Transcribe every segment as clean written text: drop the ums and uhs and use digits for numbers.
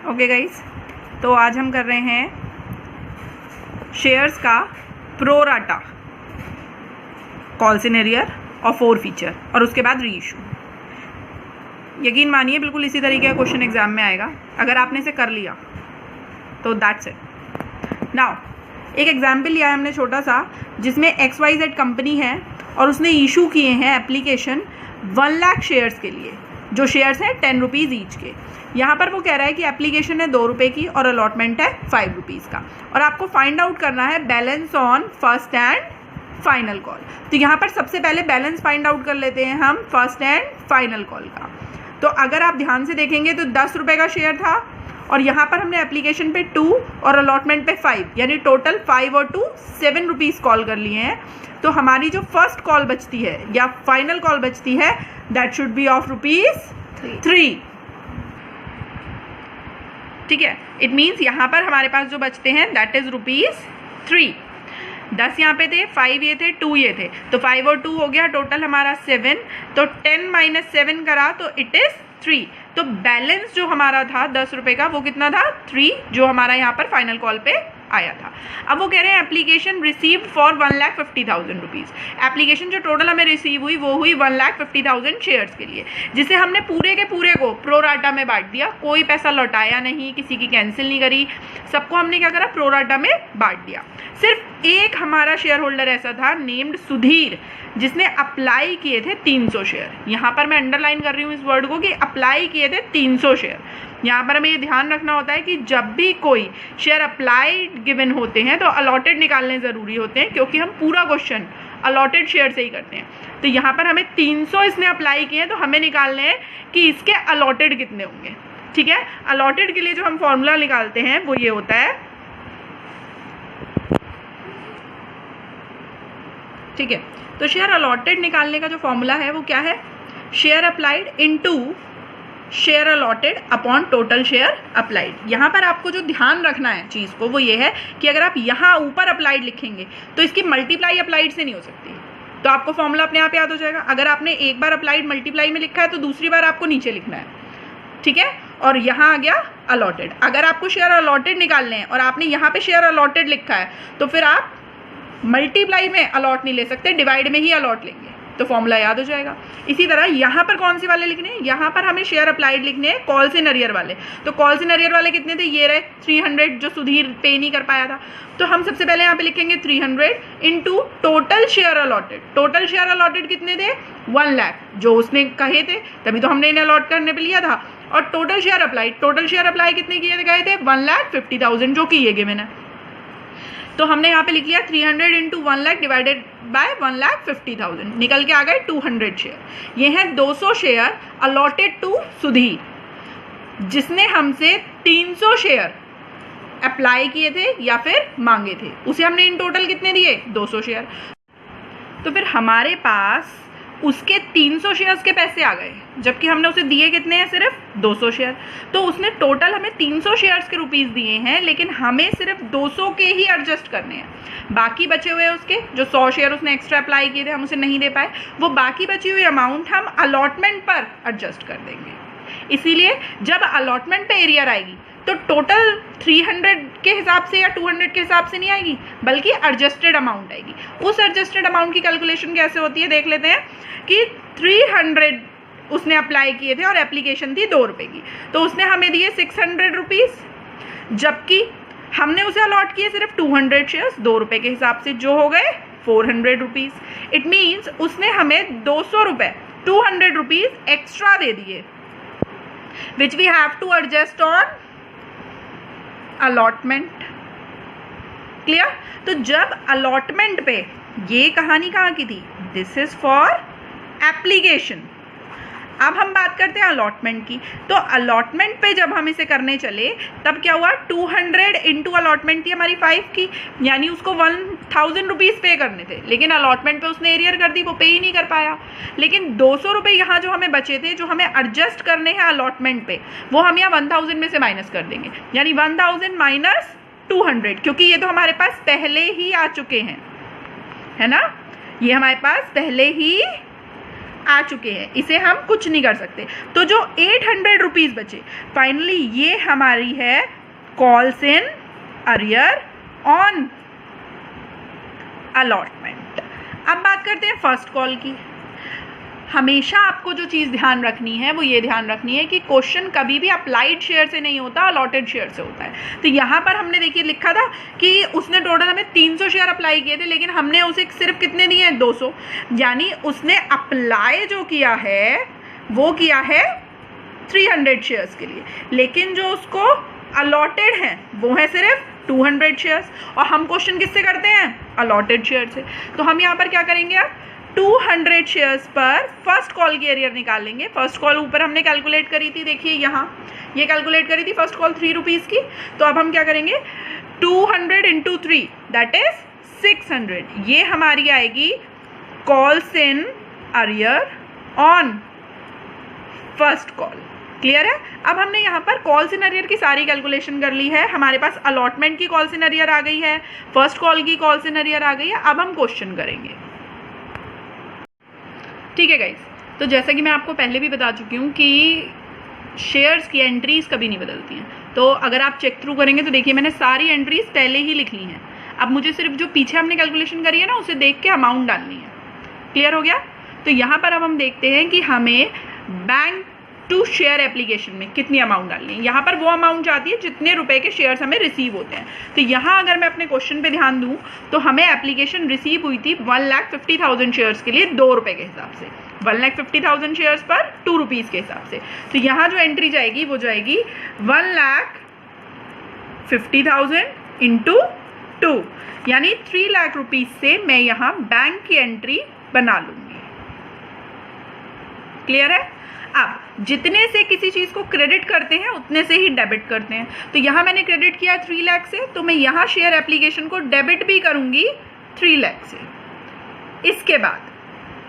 Okay guys, तो आज हम कर रहे हैं शेयर्स का प्रो राटा कॉल सिनेरियर और 4 फीचर और उसके बाद री इशू। यकीन मानिए बिल्कुल इसी तरीके का क्वेश्चन एग्जाम में आएगा अगर आपने इसे कर लिया तो दैट्स इट। नाउ एक एग्जाम्पल लिया है हमने छोटा सा, जिसमें XYZ कंपनी है और उसने इशू किए हैं एप्लीकेशन 1 लाख शेयर्स के लिए, जो शेयर्स हैं 10 रुपीज़ ईच के। यहाँ पर वो कह रहा है कि एप्लीकेशन है 2 रुपये की और अलॉटमेंट है 5 रुपीज़ का, और आपको फाइंड आउट करना है balance on first and final call. तो यहाँ पर सबसे पहले बैलेंस फाइंड आउट कर लेते हैं हम फर्स्ट एंड फाइनल कॉल का। तो अगर आप ध्यान से देखेंगे तो 10 रुपये का शेयर था और यहाँ पर हमने एप्लीकेशन पे 2 और अलॉटमेंट पे 5, यानी टोटल 5 और 2 7 रुपीज़ कॉल कर लिए हैं। तो हमारी जो फर्स्ट कॉल बचती है या फाइनल कॉल बचती है दैट शुड बी ऑफ ₹3। ठीक है, इट मीन्स यहाँ पर हमारे पास जो बचते हैं दैट इज ₹3। 10 यहाँ पे थे, 5 ये थे, 2 ये थे, तो 5 और 2 हो गया टोटल हमारा 7। तो 10 - 7 करा तो इट इज 3। तो बैलेंस जो हमारा था 10 रुपये का वो कितना था 3, जो हमारा यहाँ पर फाइनल कॉल पे आया था। अब वो कह रहे हैं application received for 1,50,000 rupees. Application जो टोटल हमें रिसीव हुई वो हुई 1,50,000 शेयर्स के लिए, जिसे हमने पूरे के पूरे को प्रो राटा में बांट दिया। कोई पैसा लौटाया नहीं, किसी की कैंसिल नहीं करी, सबको हमने क्या करा प्रो राटा में बांट दिया। सिर्फ एक हमारा शेयर होल्डर ऐसा था नेम्ड सुधीर, जिसने अप्लाई किए थे 300 शेयर। यहाँ पर मैं अंडरलाइन कर रही हूँ इस वर्ड को कि अप्लाई किए थे 300 शेयर। यहाँ पर हमें ये ध्यान रखना होता है कि जब भी कोई शेयर अप्लाइड गिवन होते हैं तो अलॉटेड निकालने ज़रूरी होते हैं, क्योंकि हम पूरा क्वेश्चन अलॉटेड शेयर से ही करते हैं। तो यहाँ पर हमें 300 इसने अप्लाई किए हैं, तो हमें निकालने हैं कि इसके अलॉटेड कितने होंगे। ठीक है, अलॉटेड के लिए जो हम फॉर्मूला निकालते हैं वो ये होता है, ठीक है। तो शेयर अलॉटेड निकालने का जो फॉर्मूला है वो क्या है, share applied into share allotted upon total share applied. यहाँ पर आपको जो ध्यान रखना है चीज़ को वो ये है कि अगर आप यहाँ ऊपर अप्लाइड लिखेंगे तो इसकी मल्टीप्लाई अप्लाइड से नहीं हो सकती, तो आपको फॉर्मूला अपने आप याद हो जाएगा। अगर आपने एक बार अप्लाइड मल्टीप्लाई में लिखा है तो दूसरी बार आपको नीचे लिखना है, ठीक है। और यहाँ आ गया अलॉटेड। अगर आपको शेयर अलॉटेड निकालने हैं और आपने यहाँ पे शेयर अलॉटेड लिखा है तो फिर आप मल्टीप्लाई में अलॉट नहीं ले सकते, डिवाइड में ही अलॉट लेंगे, तो फॉर्मूला याद हो जाएगा। इसी तरह यहाँ पर कौन से वाले लिखने हैं, यहाँ पर हमें शेयर अप्लाइड लिखने हैं कॉल सिनेरियर वाले। तो कॉल सिनेरियर वाले कितने थे, ये रहे 300, जो सुधीर पे नहीं कर पाया था। तो हम सबसे पहले यहाँ पे लिखेंगे 300 into total share allotted. Total share allotted कितने थे 1 लाख, जो उसने कहे थे, तभी तो हमने इन्हें अलॉट करने पे लिया था। और total share applied, total share apply कितने किए गए थे 1,50,000, जो कि ये गिवन है। तो हमने यहाँ पे लिख लिया 300 इंटू 1 लाख डिवाइडेड बाय 1,50,000, निकल के आ गए 200 शेयर। ये हैं 200 शेयर अलॉटेड टू सुधीर, जिसने हमसे 300 शेयर अप्लाई किए थे या फिर मांगे थे। उसे हमने इन टोटल कितने दिए 200 शेयर। तो फिर हमारे पास उसके 300 शेयर्स के पैसे आ गए, जबकि हमने उसे दिए कितने हैं सिर्फ 200 शेयर। तो उसने टोटल हमें 300 शेयर्स के रुपीस दिए हैं, लेकिन हमें सिर्फ 200 के ही एडजस्ट करने हैं। बाकी बचे हुए उसके जो 100 शेयर उसने एक्स्ट्रा अप्लाई किए थे हम उसे नहीं दे पाए, वो बाकी बची हुई अमाउंट हम अलॉटमेंट पर एडजस्ट कर देंगे। इसीलिए जब अलॉटमेंट पे एरियर आएगी तो टोटल 300 के हिसाब से या 200 के हिसाब से नहीं आएगी, बल्कि एडजस्टेड अमाउंट आएगी। उस एडजस्टेड अमाउंट की कैलकुलेशन कैसे होती है देख लेते हैं कि 300 उसने अप्लाई किए थे और एप्लीकेशन थी 2 रुपये की, तो उसने हमें दिए 600 रुपीज़, जबकि हमने उसे अलॉट किए सिर्फ 200 शेयर्स 2 रुपये के हिसाब से, जो हो गए 400 रुपीज़। इट मीन्स उसने हमें 200 रुपये 200 रुपीज़ एक्स्ट्रा दे दिए, which we have to adjust on allotment. Clear. तो जब अलॉटमेंट पे ये कहानी कहाँ की थी, दिस इज फॉर एप्लीकेशन। अब हम बात करते हैं अलॉटमेंट की। तो अलॉटमेंट पे जब हम इसे करने चले तब क्या हुआ, 200 इंटू अलॉटमेंट थी हमारी 5 की, यानी उसको 1,000 रुपीज़ पे करने थे, लेकिन अलॉटमेंट पे उसने एरियर कर दी, वो पे ही नहीं कर पाया। लेकिन 200 रुपये यहाँ जो हमें बचे थे, जो हमें एडजस्ट करने हैं अलॉटमेंट पे, वो हम यहाँ 1,000 में से माइनस कर देंगे, यानी 1,000 माइनस 200, क्योंकि ये तो हमारे पास पहले ही आ चुके हैं, है ना, ये हमारे पास पहले ही आ चुके हैं, इसे हम कुछ नहीं कर सकते। तो जो 800 रुपीज़ बचे फाइनली ये हमारी है calls in arrear on allotment. अब बात करते हैं फर्स्ट कॉल की। हमेशा आपको जो चीज़ ध्यान रखनी है वो ये ध्यान रखनी है कि क्वेश्चन कभी भी अप्लाइड शेयर से नहीं होता, अलॉटेड शेयर से होता है। तो यहाँ पर हमने देखिए लिखा था कि उसने टोटल हमें 300 शेयर अप्लाई किए थे, लेकिन हमने उसे सिर्फ कितने दिए हैं, 200। यानी उसने अप्लाई जो किया है वो किया है 300 शेयर्स के लिए, लेकिन जो उसको अलॉटेड हैं वो है सिर्फ 200 शेयर्स। और हम क्वेश्चन किससे करते हैं, अलॉटेड शेयर से। तो हम यहाँ पर क्या करेंगे, अब 200 शेयर्स पर फर्स्ट कॉल की एरियर निकाल लेंगे। फर्स्ट कॉल ऊपर हमने कैलकुलेट करी थी, देखिए यहाँ ये कैलकुलेट करी थी फर्स्ट कॉल 3 रुपीज़ की। तो अब हम क्या करेंगे, 200 × 3 दैट इज 600, ये हमारी आएगी calls in arrear on first call. Clear है। अब हमने यहाँ पर कॉल्स इन अरियर की सारी कैलकुलेशन कर ली है। हमारे पास अलॉटमेंट की कॉल्स इन अरियर आ गई है, फर्स्ट कॉल की कॉल्स इन अरियर आ गई है। अब हम क्वेश्चन करेंगे, ठीक है गाइस। तो जैसा कि मैं आपको पहले भी बता चुकी हूँ कि शेयर्स की एंट्रीज कभी नहीं बदलती हैं। तो अगर आप चेक थ्रू करेंगे तो देखिए मैंने सारी एंट्रीज पहले ही लिख ली हैं। अब मुझे सिर्फ जो पीछे हमने कैलकुलेशन करी है ना उसे देख के अमाउंट डालनी है। क्लियर हो गया। तो यहाँ पर अब हम देखते हैं कि हमें बैंक टू शेयर एप्लीकेशन में कितनी अमाउंट डालनी है। यहाँ पर वो अमाउंट जाती है जितने रुपए के शेयर्स हमें रिसीव होते हैं। तो यहाँ अगर मैं अपने क्वेश्चन पे ध्यान दूँ तो हमें एप्लीकेशन रिसीव हुई थी 1,50,000 शेयर्स के लिए 2 रुपये के हिसाब से, 1,50,000 शेयर्स पर 2 रुपीज़ के हिसाब से। तो यहाँ जो एंट्री जाएगी वो जाएगी 1,50,000 × 2, यानी 3 लाख रुपीज़ से मैं यहाँ बैंक की एंट्री बना लूँगी। क्लियर है। अब जितने से किसी चीज़ को क्रेडिट करते हैं उतने से ही डेबिट करते हैं। तो यहाँ मैंने क्रेडिट किया 3 लाख से, तो मैं यहाँ शेयर एप्लीकेशन को डेबिट भी करूँगी 3 लाख से। इसके बाद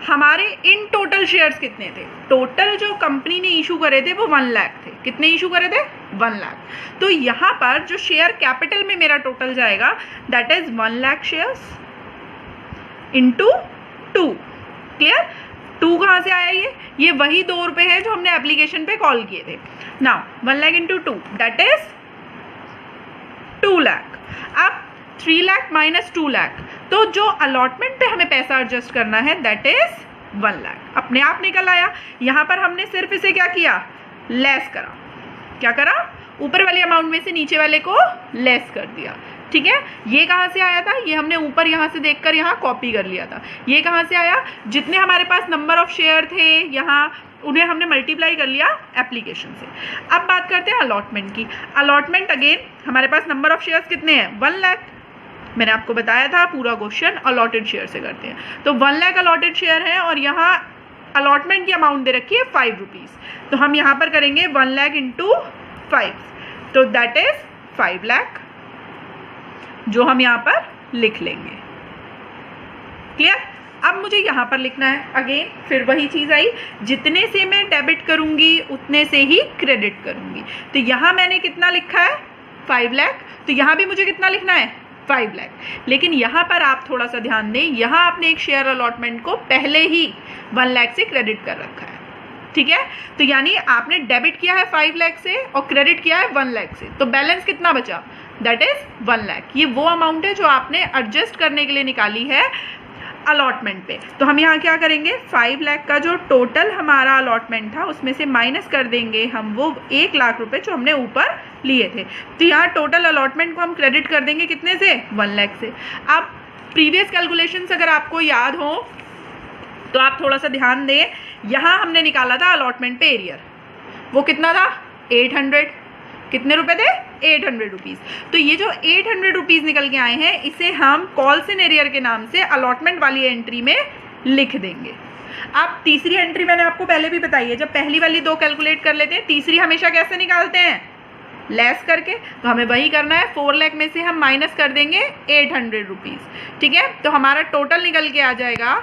हमारे इन टोटल शेयर्स कितने थे, टोटल जो कंपनी ने इशू करे थे वो 1 लाख थे। कितने इशू करे थे, 1 लाख। तो यहाँ पर जो शेयर कैपिटल में मेरा टोटल जाएगा that is 1 lakh shares × 2। Clear. 2 कहाँ से आया, ये वही 2 रुपये है जो हमने एप्लीकेशन पे कॉल किए थे। Now 1 lakh × 2 that is 2 lakh. अब 3 लाख माइनस 2 लाख, तो जो अलॉटमेंट पे हमें पैसा एडजस्ट करना है दैट इज 1 लाख। अपने आप निकल आया। यहाँ पर हमने सिर्फ इसे क्या किया, लेस करा। क्या करा, ऊपर वाले अमाउंट में से नीचे वाले को लेस कर दिया। ठीक है। ये कहाँ से आया था, ये हमने ऊपर यहाँ से देखकर यहाँ कॉपी कर लिया था। ये कहाँ से आया, जितने हमारे पास नंबर ऑफ शेयर थे यहाँ उन्हें हमने मल्टीप्लाई कर लिया एप्लीकेशन से। अब बात करते हैं अलॉटमेंट की। अलॉटमेंट अगेन हमारे पास नंबर ऑफ शेयर्स कितने हैं, 1 लाख। मैंने आपको बताया था पूरा क्वेश्चन अलॉटेड शेयर से करते हैं। तो 1 लाख अलॉटेड शेयर है और यहाँ अलॉटमेंट की अमाउंट दे रखी है 5 रुपीज़। तो हम यहाँ पर करेंगे 1 लाख × 5, तो दैट इज 5 लाख, जो हम यहाँ पर लिख लेंगे। क्लियर। अब मुझे यहाँ पर लिखना है अगेन, फिर वही चीज़ आई, जितने से मैं डेबिट करूँगी उतने से ही क्रेडिट करूँगी। तो यहाँ मैंने कितना लिखा है, 5 लाख। तो यहाँ भी मुझे कितना लिखना है, 5 लाख। लेकिन यहाँ पर आप थोड़ा सा ध्यान दें, यहाँ आपने एक शेयर अलॉटमेंट को पहले ही 1 लाख से क्रेडिट कर रखा है। ठीक है। तो यानी आपने डेबिट किया है 5 लाख से और क्रेडिट किया है 1 लाख से, तो बैलेंस कितना बचा, दैट इज 1 लाख। ये वो अमाउंट है जो आपने एडजस्ट करने के लिए निकाली है अलॉटमेंट पे। तो हम यहाँ क्या करेंगे, 5 लाख का जो टोटल हमारा अलॉटमेंट था उसमें से माइनस कर देंगे हम वो 1 लाख रुपए जो हमने ऊपर लिए थे। तो यहाँ टोटल अलॉटमेंट को हम क्रेडिट कर देंगे कितने से, 1 लाख से। अब प्रीवियस कैलकुलेशंस अगर आपको याद हो तो आप थोड़ा सा ध्यान दें। यहाँ हमने निकाला था अलॉटमेंट पे एरियर, वो कितना था, 800। कितने रुपए थे, 800 रुपीज़। तो ये जो 800 रुपीज़ निकल के आए हैं इसे हम कॉल्स इन एरियर के नाम से अलॉटमेंट वाली एंट्री में लिख देंगे। अब तीसरी एंट्री मैंने आपको पहले भी बताई है, जब पहली वाली 2 कैलकुलेट कर लेते हैं तीसरी हमेशा कैसे निकालते हैं, लेस करके। तो हमें वही करना है, 4 लाख में से हम माइनस कर देंगे 800 रुपीज़। ठीक है। तो हमारा टोटल निकल के आ जाएगा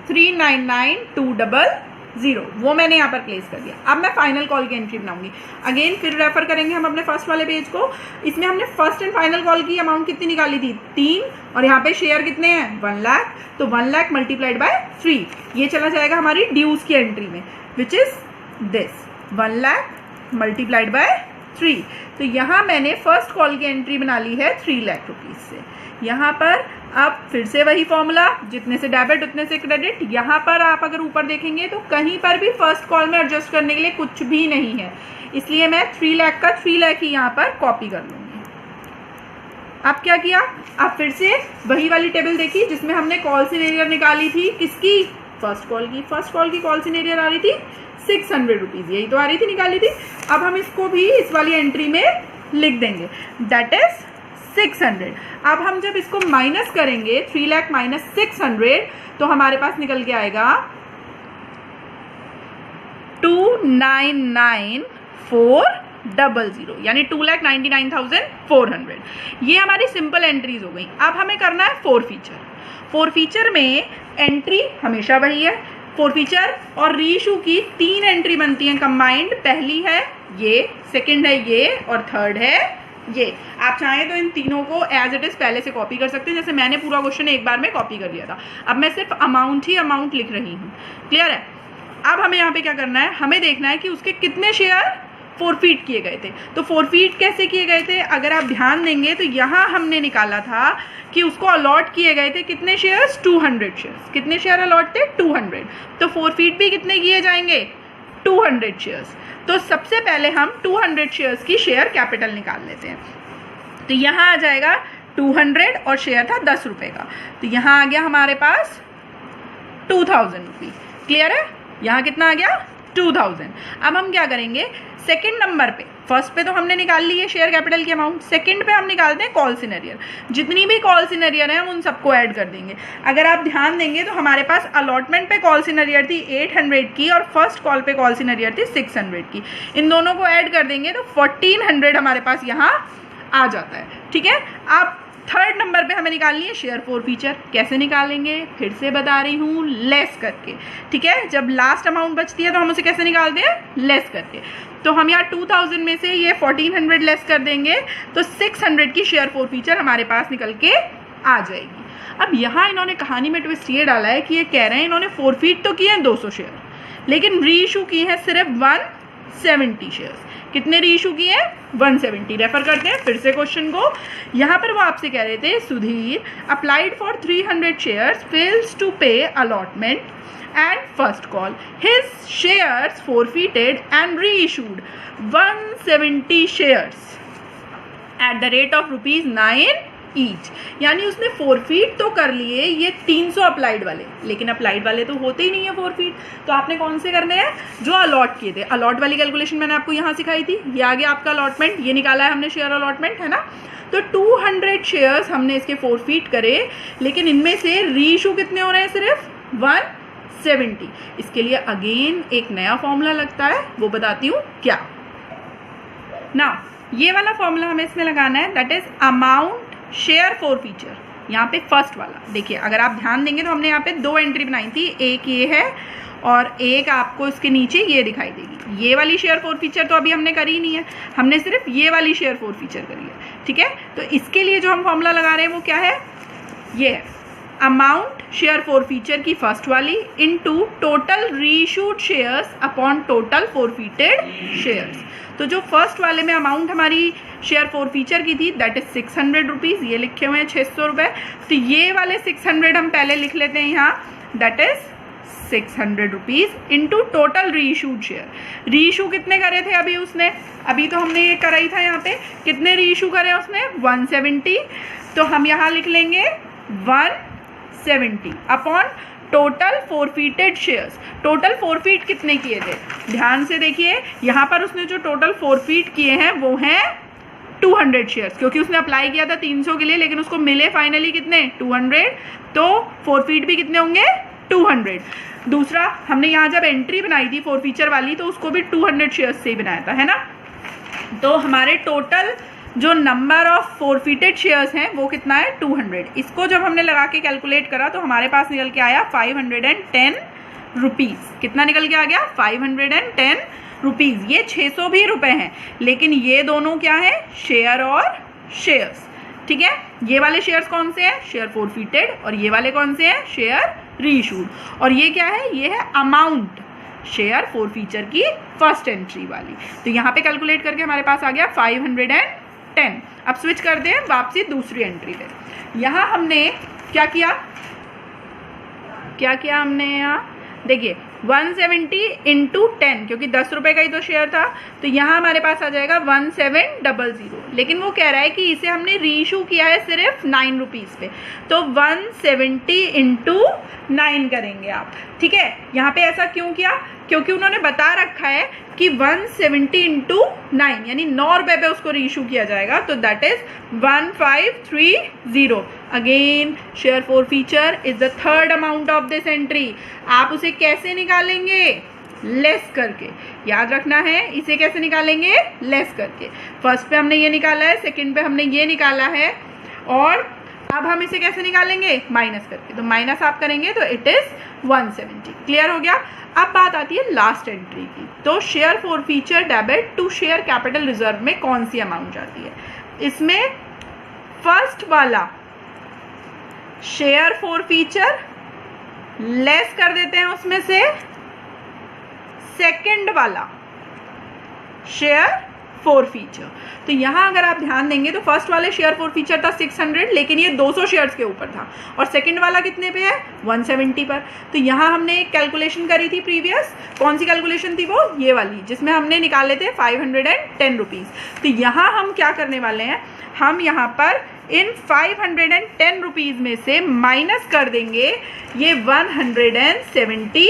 399,288। 0, वो मैंने यहाँ पर प्लेस कर दिया। अब मैं फाइनल कॉल की एंट्री बनाऊंगी। अगेन फिर रेफर करेंगे हम अपने फर्स्ट वाले पेज को। इसमें हमने फर्स्ट एंड फाइनल कॉल की अमाउंट कितनी निकाली थी, 3, और यहाँ पे शेयर कितने हैं, 1 लाख। तो 1 लाख मल्टीप्लाइड बाय 3, ये चला जाएगा हमारी ड्यूज की एंट्री में, which is this 1 lakh multiplied by 3। तो यहाँ मैंने फर्स्ट कॉल की एंट्री बना ली है 3 लाख रुपीज से। यहाँ पर अब फिर से वही फॉर्मूला, जितने से डेबिट उतने से क्रेडिट। यहाँ पर आप अगर ऊपर देखेंगे तो कहीं पर भी फर्स्ट कॉल में एडजस्ट करने के लिए कुछ भी नहीं है, इसलिए मैं 3 लाख का 3 लाख ही यहाँ पर कॉपी कर लूँगी। अब क्या किया, अब फिर से वही वाली टेबल देखी जिसमें हमने कॉल सिनेरियर निकाली थी, किसकी, फर्स्ट कॉल की। फर्स्ट कॉल की कॉल सिनेरियर आ रही थी 600 रुपीज़, यही तो आ रही थी, निकाली थी। अब हम इसको भी इस वाली एंट्री में लिख देंगे, दैट इज 600। अब हम जब इसको माइनस करेंगे 3 लाख माइनस 600, तो हमारे पास निकल के आएगा 299,400, यानी 2,99,400। ये हमारी सिंपल एंट्रीज हो गई। अब हमें करना है फोर फीचर। फोर फीचर में एंट्री हमेशा वही है। फोर फीचर और रीइशू की 3 एंट्री बनती हैं कंबाइंड। पहली है ये, सेकंड है ये, और थर्ड है ये। आप चाहें तो इन तीनों को एज इट इज पहले से कॉपी कर सकते हैं, जैसे मैंने पूरा क्वेश्चन एक बार में कॉपी कर लिया था। अब मैं सिर्फ अमाउंट लिख रही हूँ। क्लियर है। अब हमें यहाँ पे क्या करना है, हमें देखना है कि उसके कितने शेयर फोरफीट किए गए थे। तो फोरफीट कैसे किए गए थे, अगर आप ध्यान देंगे तो यहाँ हमने निकाला था कि उसको अलॉट किए गए थे कितने शेयर्स, 200 शेयर्स। कितने शेयर अलॉट थे, 200। तो फोरफीट भी कितने किए जाएंगे, 200 शेयर्स। तो सबसे पहले हम 200 शेयर्स की शेयर कैपिटल निकाल लेते हैं। तो यहाँ आ जाएगा 200 और शेयर था 10 रुपये का, तो यहाँ आ गया हमारे पास 2000 रुपीज़। क्लियर है। यहाँ कितना आ गया, 2000। अब हम क्या करेंगे, सेकंड नंबर पे, फर्स्ट पे तो हमने निकाल ली है शेयर कैपिटल की अमाउंट, सेकंड पे हम निकालते हैं कॉल सिनेरियर। जितनी भी कॉल सिनेरियर है हम उन सबको ऐड कर देंगे। अगर आप ध्यान देंगे तो हमारे पास अलॉटमेंट पे कॉल सिनेरियर थी 800 की और फर्स्ट कॉल पे कॉल सिनेरियर थी 600 की। इन दोनों को ऐड कर देंगे तो 1400 हमारे पास यहाँ आ जाता है। ठीक है। अब थर्ड नंबर पे हमें निकालनी है शेयर फोर फीचर। कैसे निकालेंगे, फिर से बता रही हूँ, लेस करके। ठीक है। जब लास्ट अमाउंट बचती है तो हम उसे कैसे निकालते हैं, लेस करके। तो हम यहाँ 2000 में से ये 1400 लेस कर देंगे तो 600 की शेयर फोर फीचर हमारे पास निकल के आ जाएगी। अब यहाँ इन्होंने कहानी में ट्विस्ट ये डाला है कि ये कह रहे हैं इन्होंने फोरफीट तो किए हैं 200 शेयर, लेकिन री इशू की है सिर्फ 170 शेयर्स। कितने री इशू किए हैं, 170। रेफर करते हैं फिर से क्वेश्चन को। यहाँ पर वो आपसे कह रहे थे, Sudhir applied for 300 shares, fails to pay allotment and first call, his shares forfeited and reissued 170 shares at the rate of ₹9 each। यानी उसने फोरफीट तो कर लिए ये 300 अप्लाइड वाले, लेकिन अप्लाइड वाले तो होते ही नहीं है फोरफीट। तो आपने कौन से करने हैं, जो अलॉट किए थे। अलॉट वाली कैलकुलेशन मैंने आपको यहाँ सिखाई थी। ये आ गया आपका अलॉटमेंट, ये निकाला है हमने शेयर अलॉटमेंट, है ना। तो 200 शेयर्स हमने इसके फोरफीट करे, लेकिन इनमें से री इशू कितने हो रहे हैं, सिर्फ 170। इसके लिए अगेन एक नया फॉर्मूला लगता है, वो बताती हूँ क्या। ना ये वाला फॉर्मूला हमें इसमें लगाना है, that is amount share four feature. यहाँ पे फर्स्ट वाला देखिए, अगर आप ध्यान देंगे तो हमने यहाँ पे 2 एंट्री बनाई थी, एक ये है और एक आपको इसके नीचे ये दिखाई देगी। ये वाली शेयर फोर फीचर तो अभी हमने करी नहीं है, हमने सिर्फ ये वाली शेयर फोर फीचर करी है। ठीक है। तो इसके लिए जो हम फॉर्मूला लगा रहे हैं वो क्या है, ये है अमाउंट शेयर फोर फीचर की फर्स्ट वाली into total reissued shares upon total forfeited shares. तो जो फर्स्ट वाले में अमाउंट हमारी शेयर फोर फीचर की थी दैट इज 600 रुपीज़, ये लिखे हुए हैं 600 रुपये। तो ये वाले 600 हम पहले लिख लेते हैं यहाँ, that is 600 rupees into total reissued share. Reissue कितने करे थे अभी उसने, अभी तो हमने ये करा ही था। यहाँ पे कितने रीइशू करे उसने, 170। तो हम यहाँ लिख लेंगे 170 upon total forfeited shares. Total forfeit कितने किए थे, ध्यान से देखिए, यहाँ पर उसने जो टोटल फोरफीट किए हैं वो हैं 200 शेयर्स, क्योंकि उसने अप्लाई किया था 300 के लिए, लेकिन उसको मिले फाइनली कितने, 200। तो फोरफीट भी कितने होंगे, 200। दूसरा हमने यहाँ जब एंट्री बनाई थी फोर फीचर वाली तो उसको भी 200 शेयर्स से ही बनाया था, है ना। तो हमारे टोटल जो नंबर ऑफ फोरफीटेड शेयर्स हैं वो कितना है, 200। इसको जब हमने लगा के कैलकुलेट करा तो हमारे पास निकल के आया 510 रुपीज़। कितना निकल के आ गया? 510 रुपीज़। ये 600 भी रुपए हैं, लेकिन ये दोनों क्या है? शेयर और शेयर्स। ठीक है, ये वाले शेयर्स कौन से हैं? शेयर फोरफीटेड। और ये वाले कौन से हैं? Share reissued. और ये क्या है? ये है अमाउंट शेयर फोरफीचर की फर्स्ट एंट्री वाली। तो यहाँ पे कैलकुलेट करके हमारे पास आ गया 510। अब स्विच कर दें वापसी दूसरी एंट्री पे। यहाँ हमने क्या किया हमने यहाँ देखिए 170 इंटू 10, क्योंकि 10 रुपए का ही तो शेयर था, तो यहाँ हमारे पास आ जाएगा 1700। लेकिन वो कह रहा है कि इसे हमने रीइशू किया है सिर्फ 9 रुपीज़ पे, तो 170 इंटू 9 करेंगे आप। ठीक है, यहाँ पे ऐसा क्यों किया? क्योंकि उन्होंने बता रखा है कि 170 इंटू 9 यानी 9 रुपए पे उसको रीइशू किया जाएगा, तो that is 1530। Again share forfeiture is the third amount of this entry. आप उसे कैसे निकालेंगे? लेस करके। याद रखना है, इसे कैसे निकालेंगे? लेस करके। फर्स्ट पे हमने ये निकाला है, सेकंड पे हमने ये निकाला है, और अब हम इसे कैसे निकालेंगे? माइनस करके। तो माइनस आप करेंगे तो इट इज 170। क्लियर हो गया? अब बात आती है लास्ट एंट्री की। तो share forfeiture debit to share capital reserve में कौन सी अमाउंट जाती है? इसमें फर्स्ट वाला शेयर फोरफीचर लेस कर देते हैं उसमें से सेकंड वाला शेयर फोरफीचर। तो यहाँ अगर आप ध्यान देंगे तो फर्स्ट वाले शेयर फोरफीचर था 600, लेकिन ये 200 शेयर्स के ऊपर था, और सेकंड वाला कितने पे है? 170 पर। तो यहाँ हमने एक कैलकुलेशन करी थी प्रीवियस। कौन सी कैलकुलेशन थी वो? ये वाली, जिसमें हमने निकाले थे 510 रुपीज़। तो यहाँ हम क्या करने वाले हैं? हम यहाँ पर इन 510 रुपीज़ में से माइनस कर देंगे ये 170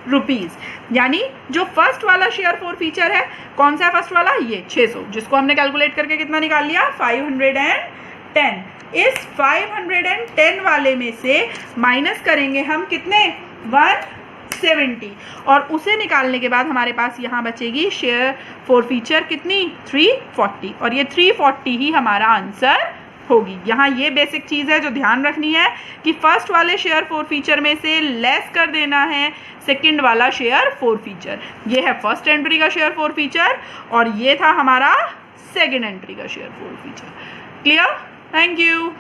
रुपीज़। यानी जो फर्स्ट वाला शेयर फोरफीचर है, कौन सा है फर्स्ट वाला? ये 600, जिसको हमने कैलकुलेट करके कितना निकाल लिया? 510। इस 510 वाले में से माइनस करेंगे हम कितने? 170, और उसे निकालने के बाद हमारे पास यहाँ बचेगी शेयर फोरफीचर कितनी? 340, और ये 340 ही हमारा आंसर होगी। यहाँ ये बेसिक चीज़ है जो ध्यान रखनी है कि फर्स्ट वाले शेयर फोरफीचर में से लेस कर देना है सेकंड वाला शेयर फोरफीचर। ये है फर्स्ट एंट्री का शेयर फोरफीचर, और ये था हमारा सेकंड एंट्री का share forfeiture. Clear? Thank you.